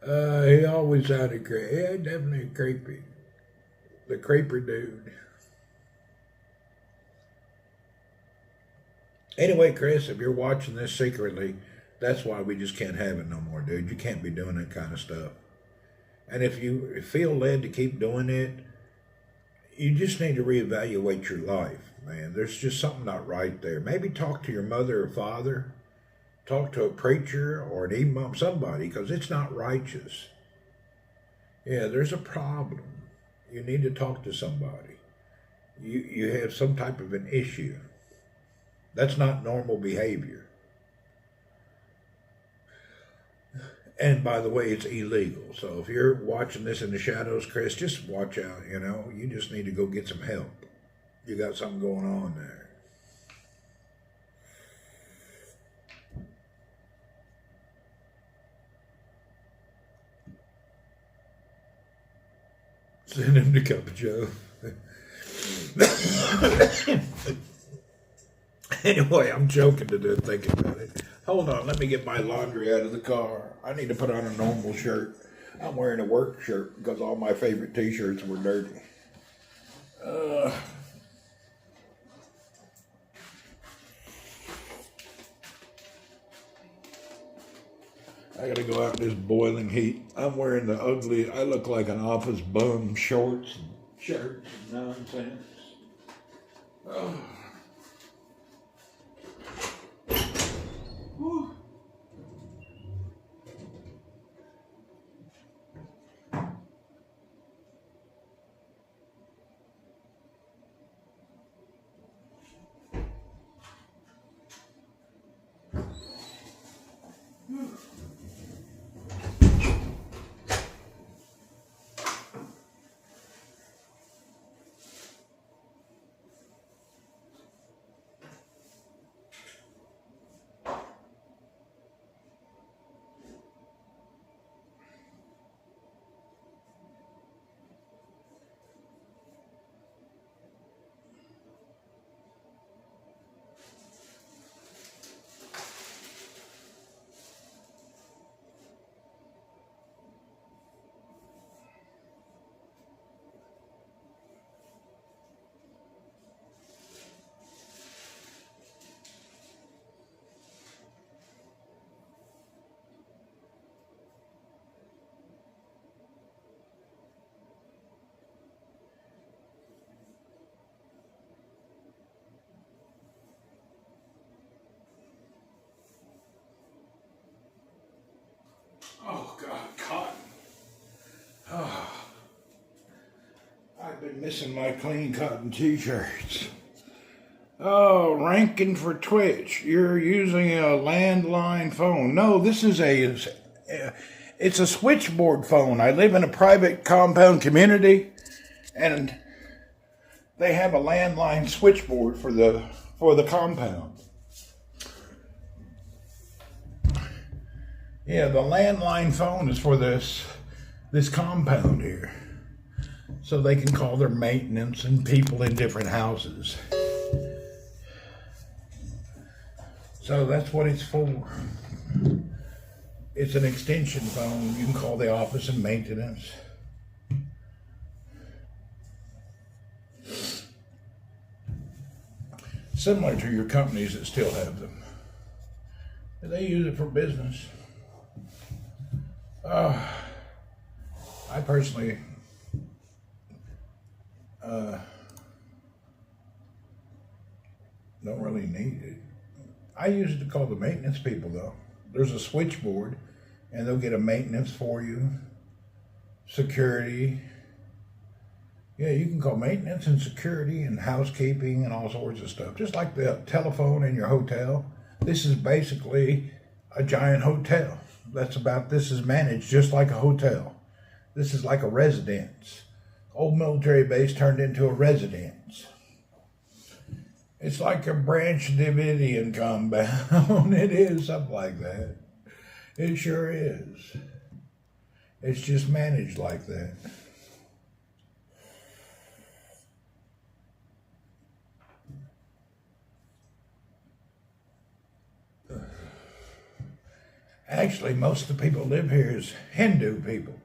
He always sounded creepy. Yeah, definitely creepy. The creeper dude. Anyway, Chris, if you're watching this secretly, that's why we just can't have it no more, dude. You can't be doing that kind of stuff. And if you feel led to keep doing it, you just need to reevaluate your life, man. There's just something not right there. Maybe talk to your mother or father. Talk to a preacher or an imam, somebody, because it's not righteous. Yeah, there's a problem. You need to talk to somebody. You have some type of an issue. That's not normal behavior. And by the way, it's illegal. So if you're watching this in the shadows, Chris, just watch out, you know. You just need to go get some help. You got something going on there. Send him to Cup of Joe. Anyway, I'm joking to do thinking about it. Hold on, let me get my laundry out of the car. I need to put on a normal shirt. I'm wearing a work shirt because all my favorite t-shirts were dirty. I gotta go out in this boiling heat. I'm wearing the ugly, I look like an office bum, shorts and shirts and nonsense. Oh. Whew. Oh, God, cotton. Oh, I've been missing my clean cotton t-shirts. Oh, ranking for Twitch. You're using a landline phone. No, this is it's a switchboard phone. I live in a private compound community, and they have a landline switchboard for the compound. Yeah, the landline phone is for this compound here. So they can call their maintenance and people in different houses. So that's what it's for. It's an extension phone. You can call the office and maintenance. Similar to your companies that still have them. They use it for business. I personally don't really need it. I use it to call the maintenance people though. There's a switchboard and they'll get a maintenance for you, security. Yeah, you can call maintenance and security and housekeeping and all sorts of stuff. Just like the telephone in your hotel. This is basically a giant hotel. This is managed just like a hotel. This is like a residence. old military base turned into a residence. It's like a Branch Davidian compound. It is something like that. It sure is. It's just managed like that. Actually, most of the people live here is Hindu people.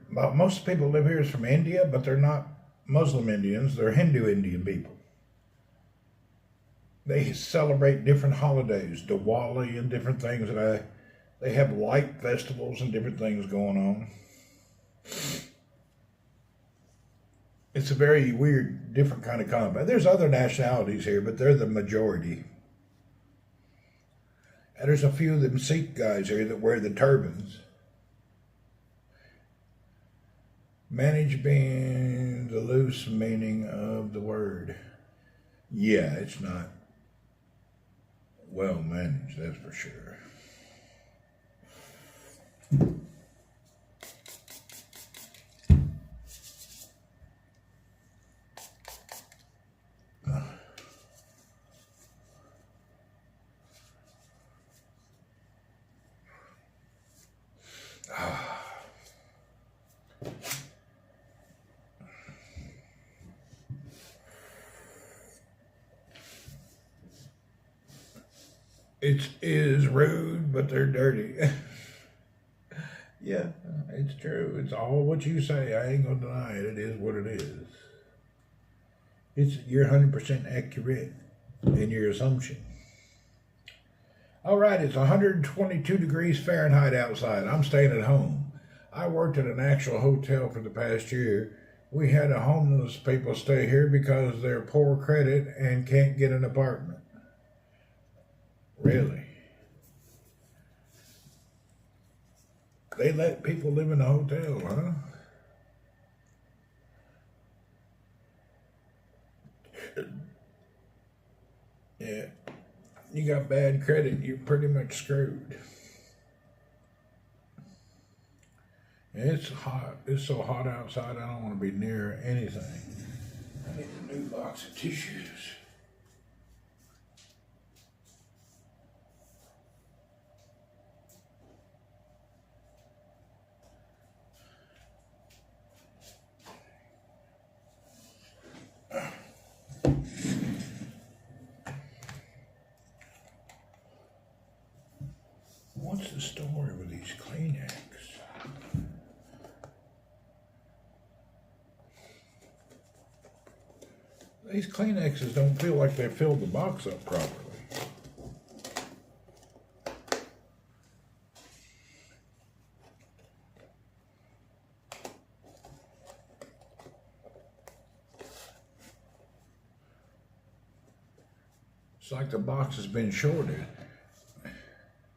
Most people live here is from India, but they're not Muslim Indians. They're Hindu Indian people. They celebrate different holidays, Diwali and different things. They have light festivals and different things going on. It's a very weird, different kind of compound. There's other nationalities here, but they're the majority. And there's a few of them Sikh guys here that wear the turbans. Managed being the loose meaning of the word. Yeah, it's not well managed, that's for sure. It is rude, but they're dirty. Yeah, it's true. It's all what you say. I ain't gonna deny it. It is what it is. You're 100% accurate in your assumption. All right, it's 122 degrees Fahrenheit outside. I'm staying at home. I worked at an actual hotel for the past year. We had a homeless people stay here because they're poor credit and can't get an apartment. Really? They let people live in the hotel, huh? Yeah. You got bad credit, you're pretty much screwed. It's hot. It's so hot outside, I don't want to be near anything. I need a new box of tissues. What's the story with these Kleenex? These Kleenexes don't feel like they filled the box up properly. It's like the box has been shorted.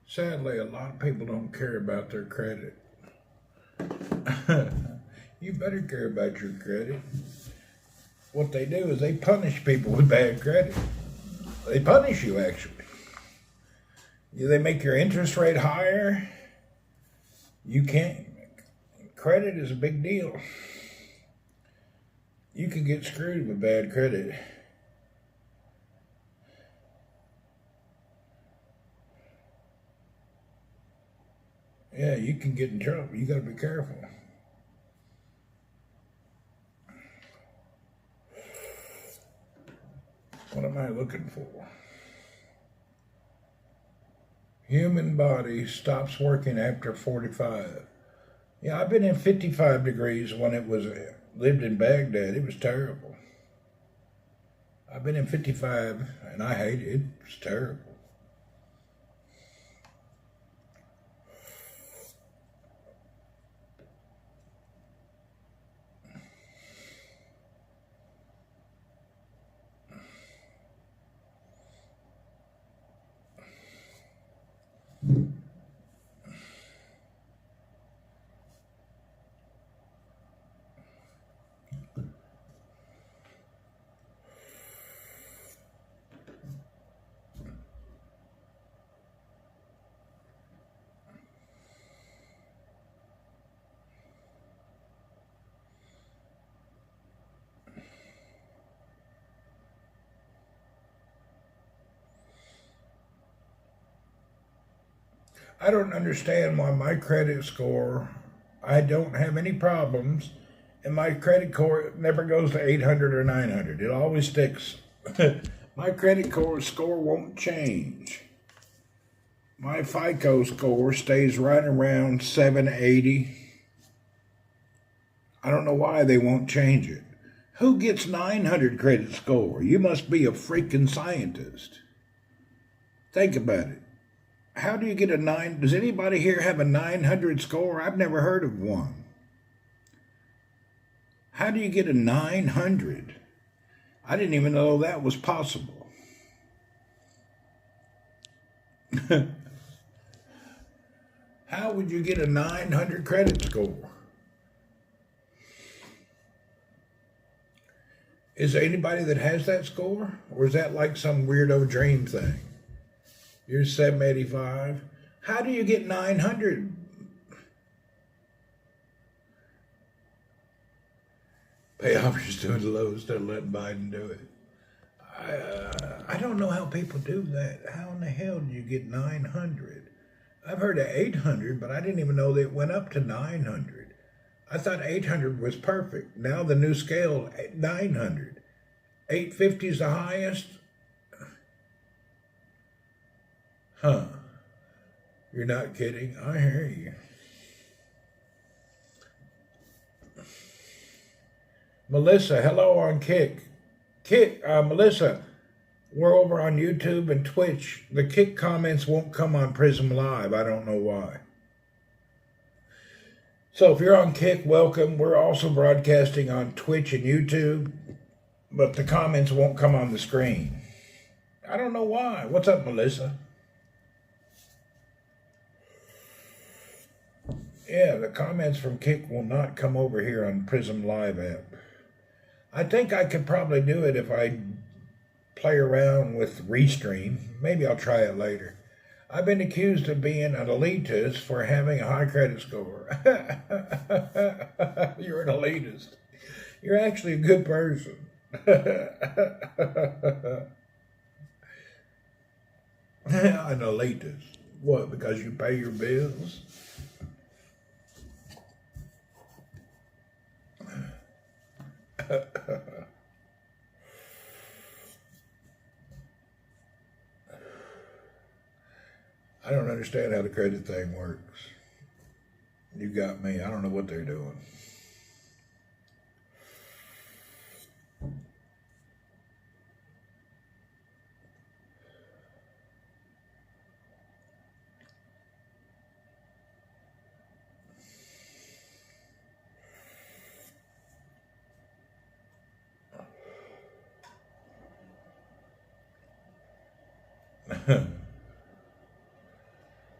Sadly, a lot of people don't care about their credit. You better care about your credit. What they do is they punish people with bad credit. They punish you, actually. They make your interest rate higher. You can't. Credit is a big deal. You can get screwed with bad credit. Yeah, you can get in trouble. You got to be careful. What am I looking for? Human body stops working after 45. Yeah, I've been in 55 degrees when it was lived in Baghdad. It was terrible. I've been in 55 and I hate it. It's terrible. I don't understand why my credit score, I don't have any problems, and my credit score never goes to 800 or 900. It always sticks. My credit score won't change. My FICO score stays right around 780. I don't know why they won't change it. Who gets 900 credit score? You must be a freaking scientist. Think about it. How do you get a 9? Does anybody here have a 900 score? I've never heard of one. How do you get a 900? I didn't even know that was possible. How would you get a 900 credit score? Is there anybody that has that score? Or is that like some weirdo dream thing? You're 785. How do you get 900? Pay off your student loans instead of letting Biden do it. I don't know how people do that. How in the hell do you get 900? I've heard of 800, but I didn't even know that it went up to 900. I thought 800 was perfect. Now the new scale, 900. 850 is the highest? Huh. You're not kidding? I hear you. Melissa, hello on Kick. Melissa, we're over on YouTube and Twitch. The Kick comments won't come on Prism Live. I don't know why. So if you're on Kick, welcome. We're also broadcasting on Twitch and YouTube, but the comments won't come on the screen. I don't know why. What's up, Melissa? Yeah, the comments from Kick will not come over here on Prism Live app. I think I could probably do it if I play around with Restream. Maybe I'll try it later. I've been accused of being an elitist for having a high credit score. You're an elitist. You're actually a good person. An elitist. What, because you pay your bills? I don't understand how the credit thing works. You got me. I don't know what they're doing.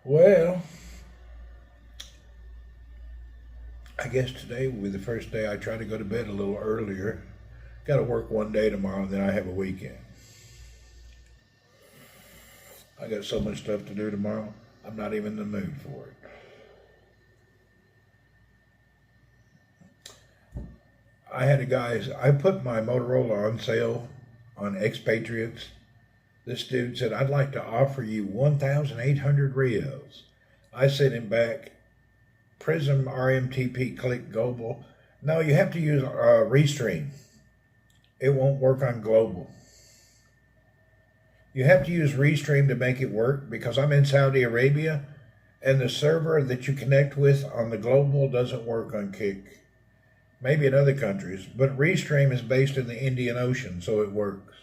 Well, I guess today will be the first day I try to go to bed a little earlier. Got to work one day tomorrow, and then I have a weekend. I got so much stuff to do tomorrow, I'm not even in the mood for it. I put my Motorola on sale on Expatriates. This dude said, I'd like to offer you 1,800 Rios. I sent him back, Prism RMTP Click Global. No, you have to use Restream. It won't work on Global. You have to use Restream to make it work because I'm in Saudi Arabia and the server that you connect with on the Global doesn't work on Kick. Maybe in other countries, but Restream is based in the Indian Ocean, so it works.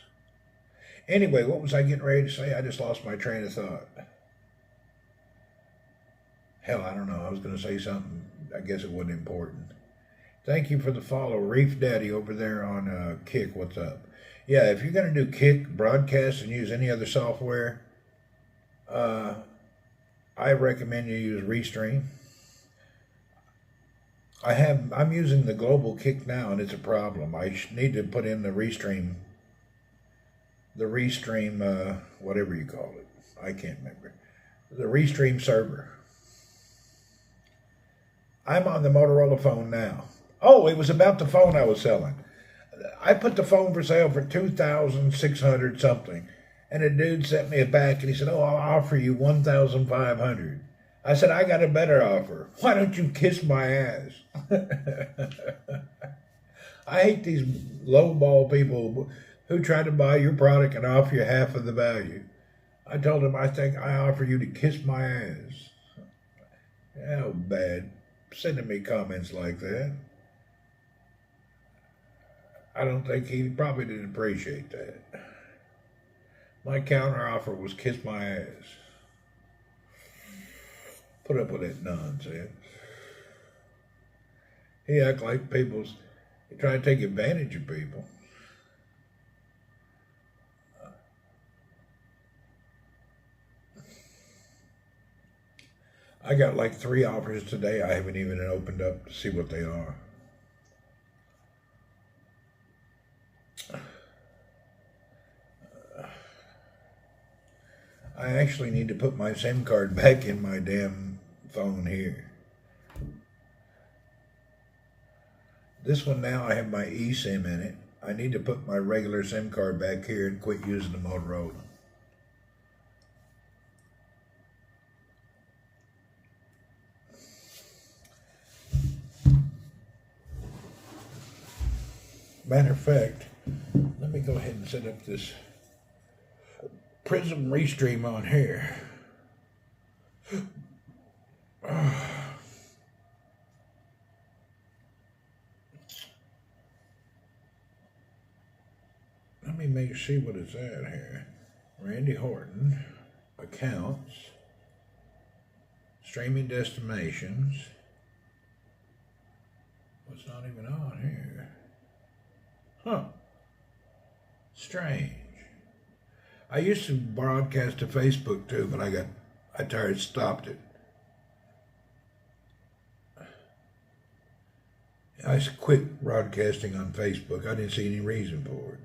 Anyway, what was I getting ready to say? I just lost my train of thought. Hell, I don't know. I was going to say something. I guess it wasn't important. Thank you for the follow. Reef Daddy over there on Kick. What's up? Yeah, if you're going to do Kick broadcast and use any other software, I recommend you use Restream. I'm using the global Kick now, and it's a problem. I need to put in the Restream, whatever you call it. I can't remember. The Restream server. I'm on the Motorola phone now. Oh, it was about the phone I was selling. I put the phone for sale for $2,600 something, and a dude sent me it back, and he said, "Oh, I'll offer you $1,500." I said, I got a better offer. Why don't you kiss my ass? I hate these lowball people who try to buy your product and offer you half of the value. I told him, I think I offer you to kiss my ass. How bad. Sending me comments like that. I don't think he probably didn't appreciate that. My counter offer was kiss my ass. Put up with that nonsense. He act like he trying to take advantage of people. I got like 3 offers today. I haven't even opened up to see what they are. I actually need to put my SIM card back in my damn phone here. This one now, I have my eSIM in it. I need to put my regular SIM card back here and quit using the Motorola. Matter of fact, let me go ahead and set up this Prism Restream on here. Let me see what it's at here. Randy Horton, accounts, streaming destinations. What's not even on here? Huh. Strange. I used to broadcast to Facebook too, but I tired, stopped it. I quit broadcasting on Facebook. I didn't see any reason for it.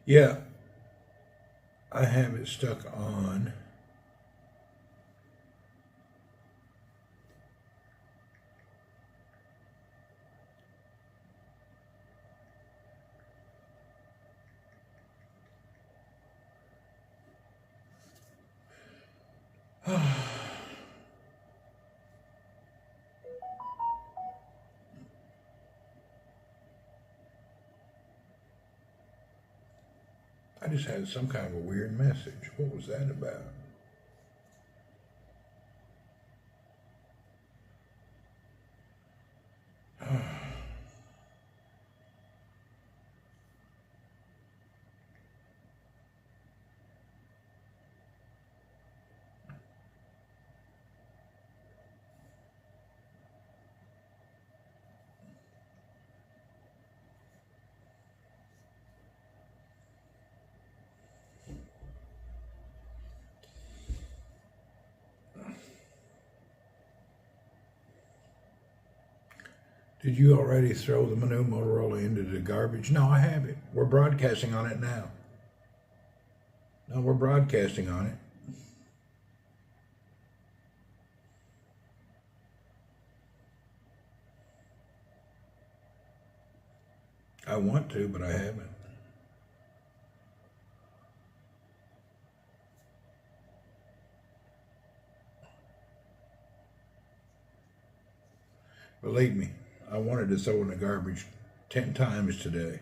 Yeah, I have it stuck on. I just had some kind of a weird message. What was that about? Did you already throw the new Motorola into the garbage? No, I haven't. We're broadcasting on it now. No, we're broadcasting on it. I want to, but I haven't. Believe me, I wanted to throw in the garbage 10 times today.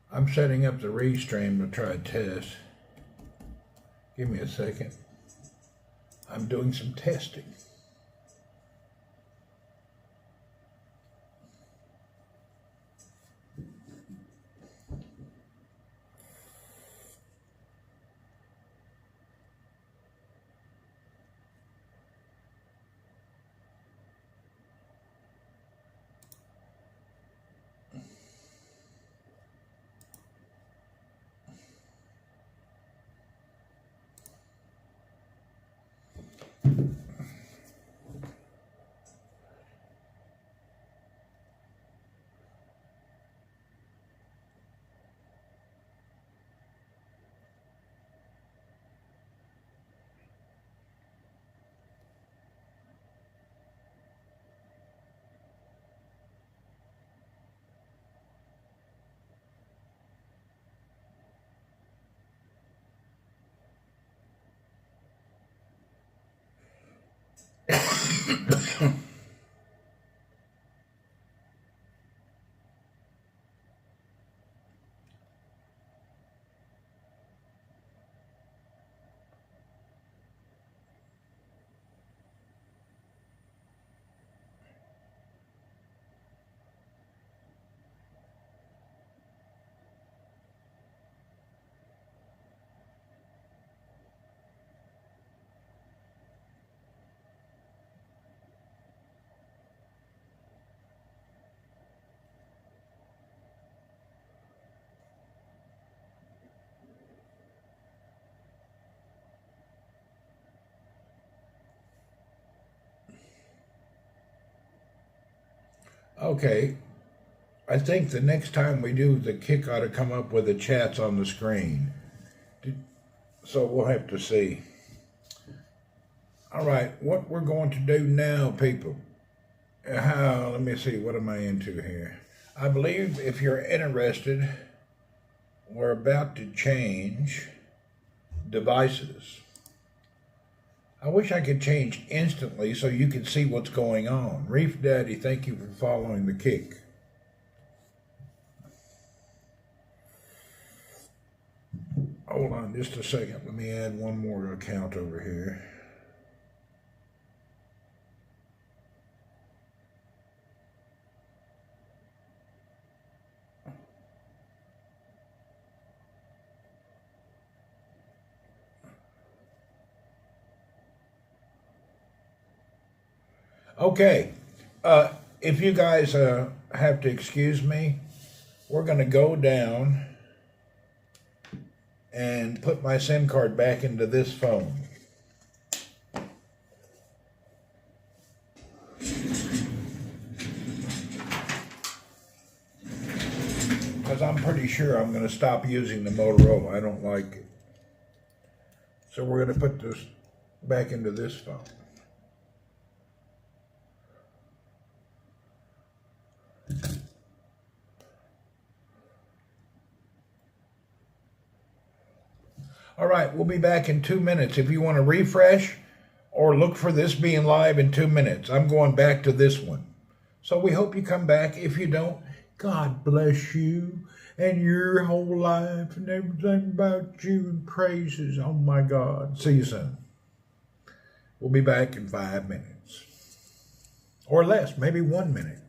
I'm setting up the restream to try a test. Give me a second. I'm doing some testing. Okay, I think the next time we do, the kick ought to come up with the chats on the screen. So we'll have to see. All right, what we're going to do now, people. Let me see, what am I into here? I believe if you're interested, we're about to change devices. I wish I could change instantly so you could see what's going on. Reef Daddy, thank you for following the kick. Hold on just a second. Let me add one more account over here. Okay, if you guys have to excuse me, we're going to go down and put my SIM card back into this phone. Because I'm pretty sure I'm going to stop using the Motorola. I don't like it. So we're going to put this back into this phone. All right, we'll be back in 2 minutes. If you want to refresh or look for this being live in 2 minutes, I'm going back to this one. So we hope you come back. If you don't, God bless you and your whole life and everything about you and praises. Oh my God. See you soon. We'll be back in 5 minutes. Or less, maybe 1 minute.